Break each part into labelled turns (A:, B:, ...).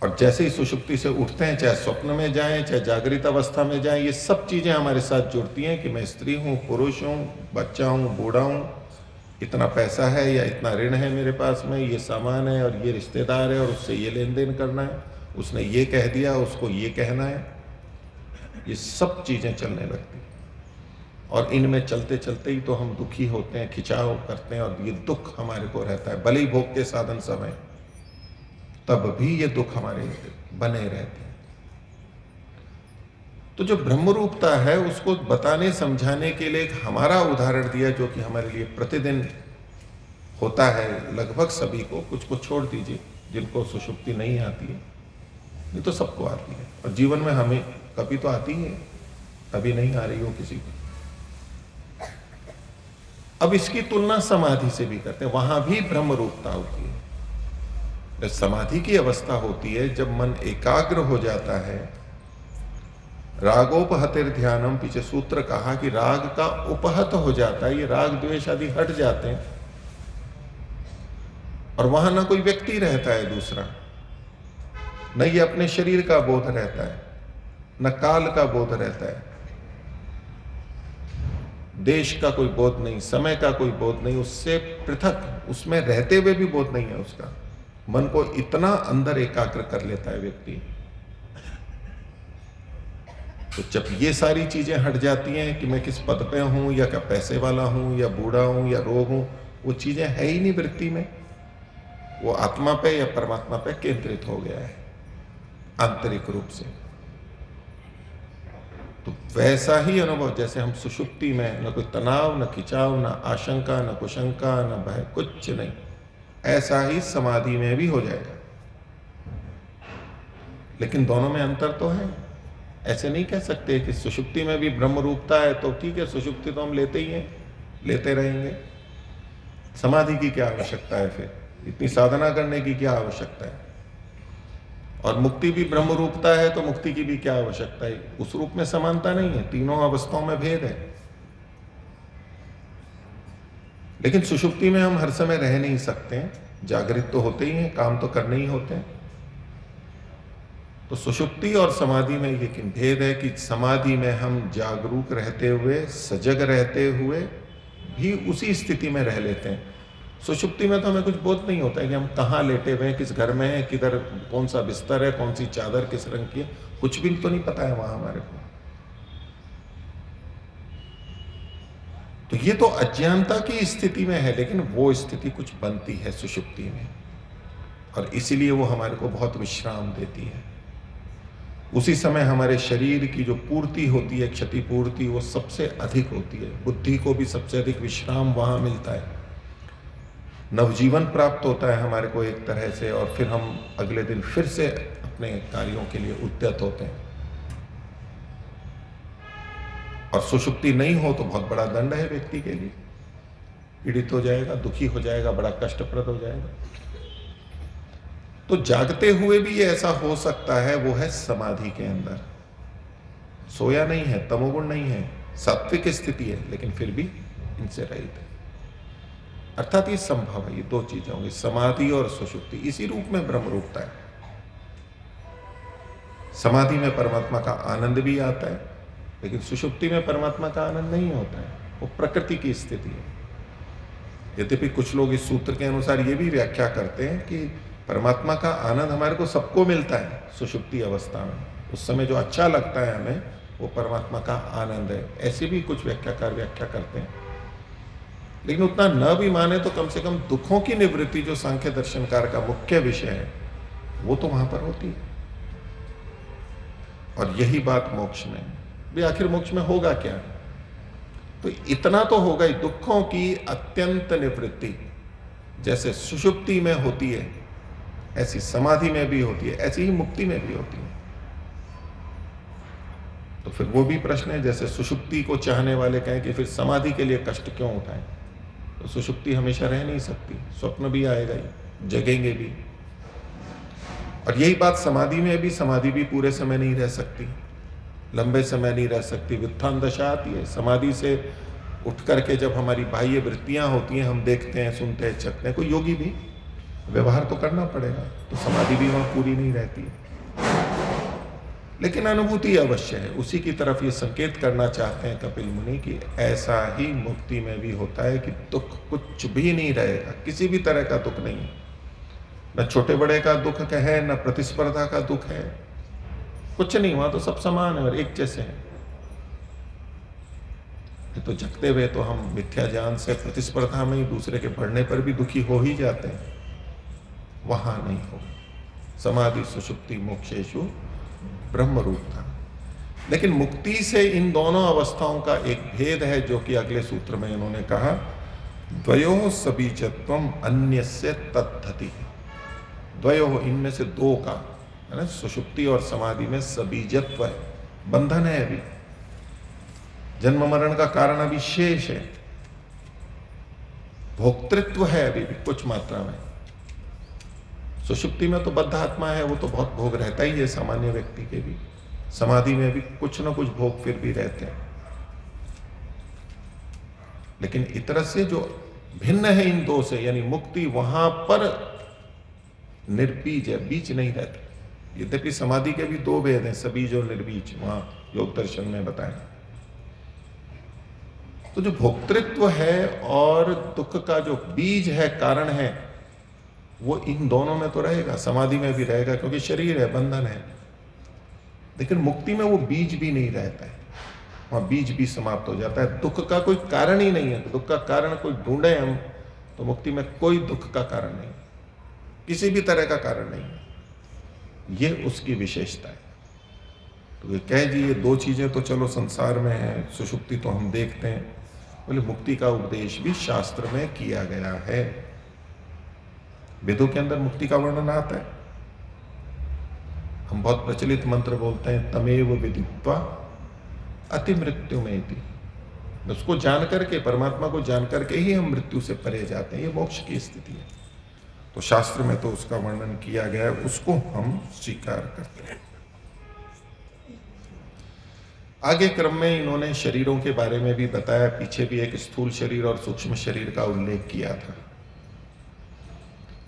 A: और जैसे ही सुषुप्ति से उठते हैं, चाहे स्वप्न में जाएं चाहे जागृत अवस्था में जाएं, ये सब चीजें हमारे साथ जुड़ती हैं कि मैं स्त्री हूं, पुरुष हूं, बच्चा हूं, बूढ़ा हूं, इतना पैसा है या इतना ऋण है मेरे पास में, ये सामान है और ये रिश्तेदार है और उससे ये लेन देन करना है, उसने ये कह दिया उसको ये कहना है, ये सब चीजें चलने लगती हैं। और इनमें चलते चलते ही तो हम दुखी होते हैं, खिंचाव करते हैं, और ये दुख हमारे को रहता है। भले ही भोग के साधन समय, तब भी ये दुख हमारे बने रहते हैं। तो जो ब्रह्म रूपता है उसको बताने समझाने के लिए एक हमारा उदाहरण दिया, जो कि हमारे लिए प्रतिदिन होता है लगभग सभी को, कुछ को छोड़ दीजिए जिनको सुषुप्ति नहीं आती है, नहीं तो सबको आती है, और जीवन में हमें कभी तो आती है, कभी नहीं आ रही हो किसी को। अब इसकी तुलना समाधि से भी करते हैं, वहां भी ब्रह्म रूपता होती है। जब समाधि की अवस्था होती है, जब मन एकाग्र हो जाता है, रागोपहतिर ध्यानम, पीछे सूत्र कहा कि राग का उपहत हो जाता है, ये राग द्वेष आदि हट जाते हैं, और वहां ना कोई व्यक्ति रहता है दूसरा, न ये अपने शरीर का बोध रहता है, न काल का बोध रहता है, देश का कोई बोध नहीं, समय का कोई बोध नहीं, उससे पृथक, उसमें रहते हुए भी बोध नहीं है उसका। मन को इतना अंदर एकाग्र कर लेता है व्यक्ति। तो जब ये सारी चीजें हट जाती हैं कि मैं किस पद पे हूं, या क्या पैसे वाला हूं, या बूढ़ा हूं, या रोग हूं, वो चीजें है ही नहीं वृत्ति में, वो आत्मा पे या परमात्मा पे केंद्रित हो गया है आंतरिक रूप से। तो वैसा ही अनुभव जैसे हम सुषुप्ति में, न कोई तनाव, न खिंचाव, न आशंका, न कुशंका, न भय, कुछ नहीं, ऐसा ही समाधि में भी हो जाएगा। लेकिन दोनों में अंतर तो है। ऐसे नहीं कह सकते कि सुषुप्ति में भी ब्रह्म रूपता है तो ठीक है, सुषुप्ति तो हम लेते ही हैं, लेते रहेंगे, समाधि की क्या आवश्यकता है, फिर इतनी साधना करने की क्या आवश्यकता है। और मुक्ति भी ब्रह्म रूपता है तो मुक्ति की भी क्या आवश्यकता है। उस रूप में समानता नहीं है, तीनों अवस्थाओं में भेद है। लेकिन सुषुप्ति में हम हर समय रह नहीं सकते हैं, जागृत तो होते ही हैं, काम तो करने ही होते हैं। तो सुषुप्ति और समाधि में लेकिन भेद है कि समाधि में हम जागरूक रहते हुए, सजग रहते हुए भी उसी स्थिति में रह लेते हैं। सुषुप्ति में तो हमें कुछ बोध नहीं होता है कि हम कहाँ लेटे हुए हैं, किस घर में हैं, किधर कौन सा बिस्तर है, कौन सी चादर किस रंग की है, कुछ भी तो नहीं पता है वहां हमारे को। तो ये तो अज्ञानता की स्थिति में है, लेकिन वो स्थिति कुछ बनती है सुषुप्ति में, और इसीलिए वो हमारे को बहुत विश्राम देती है। उसी समय हमारे शरीर की जो पूर्ति होती है, क्षतिपूर्ति, वो सबसे अधिक होती है। बुद्धि को भी सबसे अधिक विश्राम वहां मिलता है, नवजीवन प्राप्त होता है हमारे को एक तरह से, और फिर हम अगले दिन फिर से अपने कार्यों के लिए उद्यत होते हैं। और सुषुप्ति नहीं हो तो बहुत बड़ा दंड है व्यक्ति के लिए, पीड़ित हो जाएगा, दुखी हो जाएगा, बड़ा कष्टप्रद हो जाएगा। तो जागते हुए भी ये ऐसा हो सकता है, वो है समाधि के अंदर। सोया नहीं है, तमोगुण नहीं है, सात्विक स्थिति है, लेकिन फिर भी इनसे रहित है। अर्थात ये संभव है, ये दो चीजें होंगी, समाधि और सुषुप्ति। इसी रूप में ब्रह्म रूपता है। समाधि में परमात्मा का आनंद भी आता है, लेकिन सुषुप्ति में परमात्मा का आनंद नहीं होता है, वो प्रकृति की स्थिति है। यद्यपि कुछ लोग इस सूत्र के अनुसार ये भी व्याख्या करते हैं कि परमात्मा का आनंद हमारे को सबको मिलता है सुषुप्ति अवस्था में, उस समय जो अच्छा लगता है हमें वो परमात्मा का आनंद है। ऐसे भी कुछ व्याख्याकार व्याख्या करते हैं। लेकिन उतना न भी माने तो कम से कम दुखों की निवृत्ति, जो सांख्य दर्शनकार का मुख्य विषय है, वो तो वहां पर होती है। और यही बात मोक्ष में भी, आखिर मोक्ष में होगा क्या? तो इतना तो होगा ही, दुखों की अत्यंत निवृत्ति जैसे सुषुप्ति में होती है, ऐसी समाधि में भी होती है, ऐसी ही मुक्ति में भी होती है। तो फिर वो भी प्रश्न है, जैसे सुषुप्ति को चाहने वाले कहें कि फिर समाधि के लिए कष्ट क्यों उठाएं, तो सुषुप्ति हमेशा रह नहीं सकती, स्वप्न भी आएगा ही, जगेंगे भी। और यही बात समाधि में भी, समाधि भी पूरे समय नहीं रह सकती, लंबे समय नहीं रह सकती, व्युत्थान दशा आती है। समाधि से उठ करके जब हमारी बाह्य वृत्तियां होती हैं, हम देखते हैं, सुनते हैं, चखते हैं। कोई योगी भी व्यवहार तो करना पड़ेगा, तो समाधि भी वहां पूरी नहीं रहती। लेकिन अनुभूति अवश्य है। उसी की तरफ ये संकेत करना चाहते हैं कपिल मुनि कि ऐसा ही मुक्ति में भी होता है कि दुख कुछ भी नहीं रहेगा, किसी भी तरह का दुख नहीं, न छोटे बड़े का दुख है, न प्रतिस्पर्धा का दुख है, कुछ नहीं। वहां तो सब समान है और एक जैसे हैं। तो जगते हुए तो हम मिथ्या ज्ञान से प्रतिस्पर्धा में ही दूसरे के बढ़ने पर भी दुखी हो ही जाते हैं, वहां नहीं हो। समाधि सुषुप्ति मोक्षेषु ब्रह्म रूप था। लेकिन मुक्ति से इन दोनों अवस्थाओं का एक भेद है, जो कि अगले सूत्र में इन्होंने कहा, द्वयोः सबीजत्वम अन्यस्य तद्धति। द्वयोः, इनमें से दो का, है ना, सुषुप्ति और समाधि में सबीजत्व है, बंधन है, अभी जन्म मरण का कारण अभी शेष है, भोक्तृत्व है अभी भी कुछ मात्रा में। सुषुप्ति में तो बद्ध आत्मा है, वो तो बहुत भोग रहता ही है सामान्य व्यक्ति के भी। समाधि में भी कुछ ना कुछ भोग फिर भी रहते हैं। लेकिन इतर से जो भिन्न है इन दो से, यानी मुक्ति वहां पर निर्बीज है, बीज नहीं रहते। यद्यपि समाधि के भी दो भेद हैं, सबीज और निर्बीज, वहां योग दर्शन में बताएं। तो जो भोक्तृत्व है और दुख का जो बीज है, कारण है, वो इन दोनों में तो रहेगा, समाधि में भी रहेगा, क्योंकि शरीर है, बंधन है। लेकिन मुक्ति में वो बीज भी नहीं रहता है, वहां बीज भी समाप्त हो जाता है। दुख का कोई कारण ही नहीं है। दुख का कारण कोई ढूंढे हम, तो मुक्ति में कोई दुख का कारण नहीं, किसी भी तरह का कारण नहीं है। ये उसकी विशेषता है। तो ये कह जी, ये दो चीजें तो चलो संसार में है, सुषुप्ति तो हम देखते हैं, बोले मुक्ति का उपदेश भी शास्त्र में किया गया है। वेदों के अंदर मुक्ति का वर्णन आता है। हम बहुत प्रचलित मंत्र बोलते हैं, तमेव विदित्वा अति मृत्यु में थी। उसको जान करके, परमात्मा को जान करके ही हम मृत्यु से परे जाते हैं, ये मोक्ष की स्थिति है। तो शास्त्र में तो उसका वर्णन किया गया है, उसको हम स्वीकार करते हैं। आगे क्रम में इन्होंने शरीरों के बारे में भी बताया। पीछे भी एक स्थूल शरीर और सूक्ष्म शरीर का उल्लेख किया था।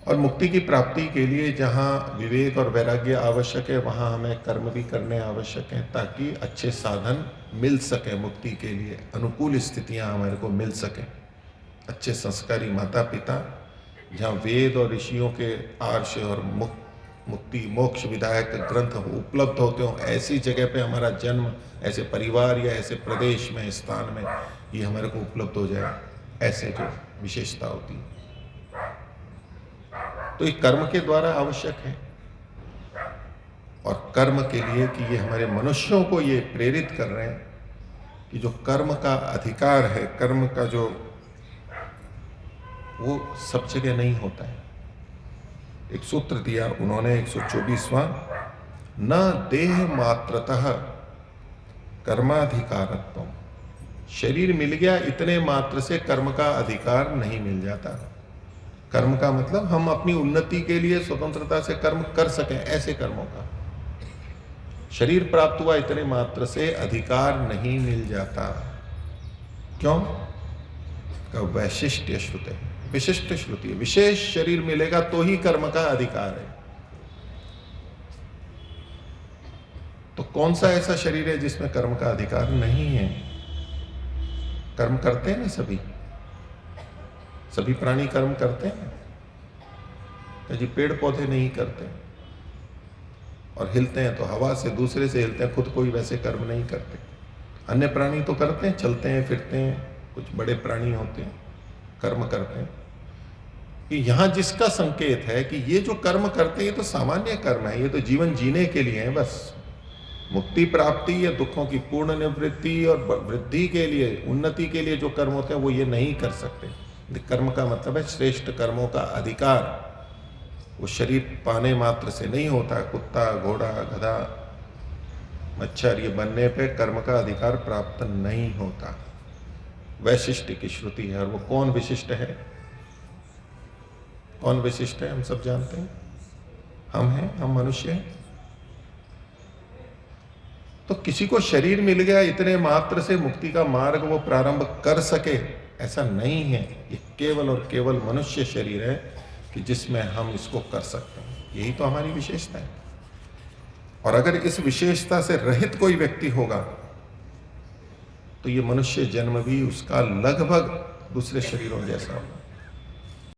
A: और मुक्ति की प्राप्ति के लिए जहाँ विवेक और वैराग्य आवश्यक है, वहाँ हमें कर्म भी करने आवश्यक हैं, ताकि अच्छे साधन मिल सके मुक्ति के लिए, अनुकूल स्थितियाँ हमारे को मिल सकें। अच्छे संस्कारी माता पिता, जहाँ वेद और ऋषियों के आर्ष और मुक्ति मोक्ष विधायक ग्रंथ उपलब्ध होते हो, ऐसी जगह पे हमारा जन्म, ऐसे परिवार या ऐसे प्रदेश में, स्थान में ये हमारे को उपलब्ध हो जाए, ऐसे जो विशेषता होती है। तो ये कर्म के द्वारा आवश्यक है। और कर्म के लिए कि ये हमारे मनुष्यों को ये प्रेरित कर रहे हैं कि जो कर्म का अधिकार है, कर्म का जो, वो सब जगह नहीं होता है। एक सूत्र दिया उन्होंने 124वां, न देह मात्रतः कर्माधिकारत्वम। शरीर मिल गया इतने मात्र से कर्म का अधिकार नहीं मिल जाता। कर्म का मतलब हम अपनी उन्नति के लिए स्वतंत्रता से कर्म कर सकें, ऐसे कर्मों का। शरीर प्राप्त हुआ इतने मात्र से अधिकार नहीं मिल जाता। क्यों? का वैशिष्ट्य श्रुति है, विशिष्ट श्रुति है। विशेष शरीर मिलेगा तो ही कर्म का अधिकार है। तो कौन सा ऐसा शरीर है जिसमें कर्म का अधिकार नहीं है? कर्म करते हैं ना सभी प्राणी कर्म करते हैं जी। पेड़ पौधे नहीं करते, और हिलते हैं तो हवा से, दूसरे से हिलते हैं, खुद कोई वैसे कर्म नहीं करते। अन्य प्राणी तो करते हैं, चलते हैं फिरते हैं, कुछ बड़े प्राणी होते हैं कर्म करते हैं। कि यहाँ जिसका संकेत है कि ये जो कर्म करते हैं ये तो सामान्य कर्म है, ये तो जीवन जीने के लिए है बस। मुक्ति प्राप्ति या दुखों की पूर्ण निवृत्ति और वृद्धि के लिए, उन्नति के लिए जो कर्म होते हैं वो ये नहीं कर सकते। कर्म का मतलब है श्रेष्ठ कर्मों का अधिकार। वो शरीर पाने मात्र से नहीं होता। कुत्ता, घोड़ा, गधा, मच्छर ये बनने पे कर्म का अधिकार प्राप्त नहीं होता। वैशिष्ट की श्रुति है। और वो कौन विशिष्ट है? कौन विशिष्ट है? हम सब जानते हैं, हम हैं, हम मनुष्य हैं। तो किसी को शरीर मिल गया इतने मात्र से मुक्ति का मार्ग वो प्रारंभ कर सके, ऐसा नहीं है। ये केवल और केवल मनुष्य शरीर है कि जिसमें हम इसको कर सकते हैं। यही तो हमारी विशेषता है। और अगर इस विशेषता से रहित कोई व्यक्ति होगा तो ये मनुष्य जन्म भी उसका लगभग दूसरे शरीरों जैसा होगा।